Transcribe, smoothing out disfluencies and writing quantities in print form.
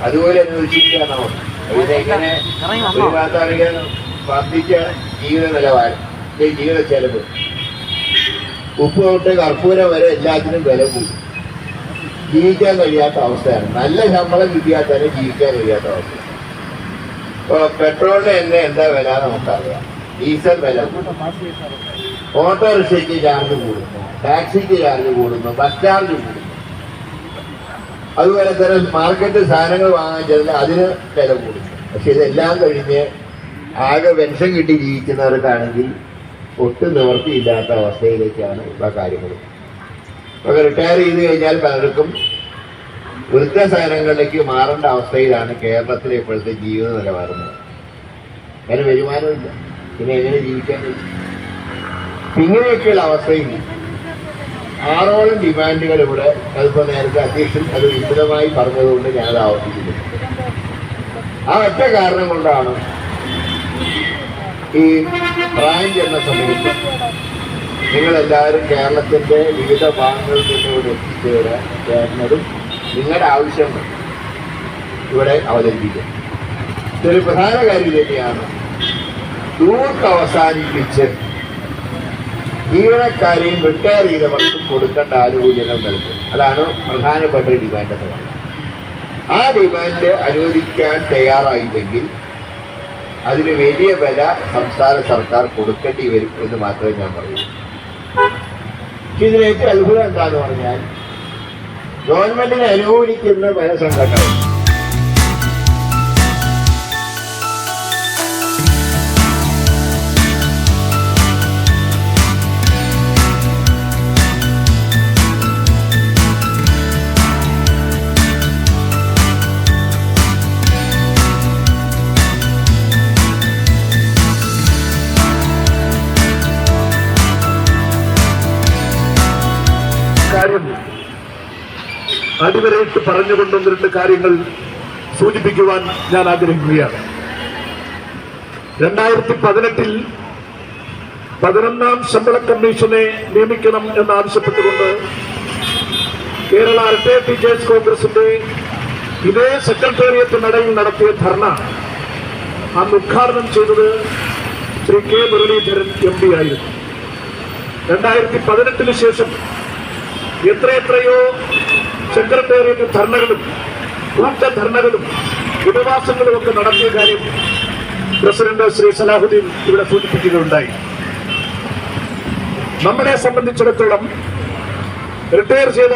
അതുപോലെ അനുവദിച്ചിരിക്കുക നമുക്ക്. ഇതെങ്ങനെ ഒരു മാതാവിക വർദ്ധിച്ച ജീവിത നിലവാരം, ജീവിത ചെലവ്, ഉപ്പ് തൊട്ട് കർപ്പൂരം വരെ എല്ലാത്തിനും വില കൂടി. ജീവിക്കാൻ കഴിയാത്ത അവസ്ഥയാണ്. നല്ല ശമ്പളം കിട്ടിയാൽ തന്നെ ജീവിക്കാൻ കഴിയാത്ത അവസ്ഥ. ഇപ്പോൾ പെട്രോളിന് തന്നെ എന്താ വില നമുക്കറിയാം. ഡീസൽ വില കൂടും, ഓട്ടോറിക്ഷയ്ക്ക് ചാർജ് കൂടുന്നു, ടാക്സിക്ക് ചാർജ് കൂടുന്നു, ബസ് ചാർജ് കൂടുന്നു. അതുപോലെ തന്നെ മാർക്കറ്റ് സാധനങ്ങൾ വാങ്ങാൻ ചെന്നാൽ അതിന് വില കൂടുന്നു. പക്ഷെ ഇതെല്ലാം കഴിഞ്ഞ് ആകെ പെൻഷൻ കിട്ടി ജീവിക്കുന്നവർക്കാണെങ്കിൽ ഒട്ടും നിവൃത്തിയില്ലാത്ത അവസ്ഥയിലേക്കാണ് ഇപ്പൊ കാര്യങ്ങൾ. ഇപ്പൊ റിട്ടയർ ചെയ്ത് കഴിഞ്ഞാൽ പലർക്കും വൃദ്ധസദനങ്ങളിലേക്ക് മാറേണ്ട അവസ്ഥയിലാണ് കേരളത്തിലെ ഇപ്പോഴത്തെ ജീവിത നിലവാരം. അങ്ങനെ വരുമാനമില്ല, പിന്നെ എങ്ങനെ ജീവിക്കാൻ കഴിയും? ഇങ്ങനെയൊക്കെയുള്ള അവസ്ഥയിൽ 6ഓളം ഡിമാൻഡുകൾ ഇവിടെ, അതിപ്പോ നേരത്തെ അധ്യക്ഷൻ അത് വിശദമായി പറഞ്ഞതുകൊണ്ട് ഞാനത് ആവർത്തിക്കുന്നു. ആ ഒറ്റ കാരണം കൊണ്ടാണ് ഈ ബ്രാഞ്ച് എന്ന സമയത്ത് നിങ്ങളെല്ലാവരും കേരളത്തിന്റെ വിവിധ ഭാഗങ്ങളിൽ നിന്ന് ഇവിടെ എത്തിച്ചേരുന്നതും നിങ്ങളുടെ ആവശ്യങ്ങൾ ഇവിടെ അവതരിപ്പിക്കും. ഇതൊരു പ്രധാന കാര്യം തന്നെയാണ്. ദൂർക്ക് അവസാനിപ്പിച്ച് ജീവനക്കാരെയും റിട്ടയർ ചെയ്തവർക്കും കൊടുക്കേണ്ട ആനുകൂല്യങ്ങൾ നൽകും. അതാണ് പ്രധാനപ്പെട്ട ഡിമാൻഡ് എന്ന് പറയുന്നത്. ആ ഡിമാൻഡ് അനുവദിക്കാൻ തയ്യാറായില്ലെങ്കിൽ അതിന് വലിയ വില സംസ്ഥാന സർക്കാർ കൊടുക്കേണ്ടി വരും എന്ന് മാത്രമേ ഞാൻ പറയൂ. ഇതിലേക്ക് അത്ഭുതം എന്താന്ന് പറഞ്ഞാൽ ഗവൺമെന്റിനെ അനുകൂലിക്കുന്ന പല സംഘടനകൾ അടിവരയിട്ട് പറഞ്ഞുകൊണ്ടും 2 കാര്യങ്ങൾ സൂചിപ്പിക്കുവാൻ ഞാൻ ആഗ്രഹിക്കുകയാണ്. 2018 11ാം ശമ്പള കമ്മീഷനെ നിയമിക്കണം എന്നാവശ്യപ്പെട്ടുകൊണ്ട് കേരള റിട്ടയർഡ് ടീച്ചേഴ്സ് കോൺഗ്രസിന്റെ ഇതേ സെക്രട്ടേറിയറ്റ് നടയിൽ നടത്തിയ ധർണ അന്ന് ഉദ്ഘാടനം ചെയ്തത് ശ്രീ കെ മുരളീധരൻ MP ആയിരുന്നു. 2018 ശേഷം എത്രയോ സെക്രട്ടേറിയറ്റ് ധർണകളും ധർണകളും ഉപവാസങ്ങളും ഒക്കെ നടത്തിയ കാര്യം പ്രസിഡന്റ് ശ്രീ സലാഹുദ്ദീൻ ഇവിടെ സൂചിപ്പിക്കുകയുണ്ടായി. നമ്മളെ സംബന്ധിച്ചിടത്തോളം റിട്ടയർ ചെയ്ത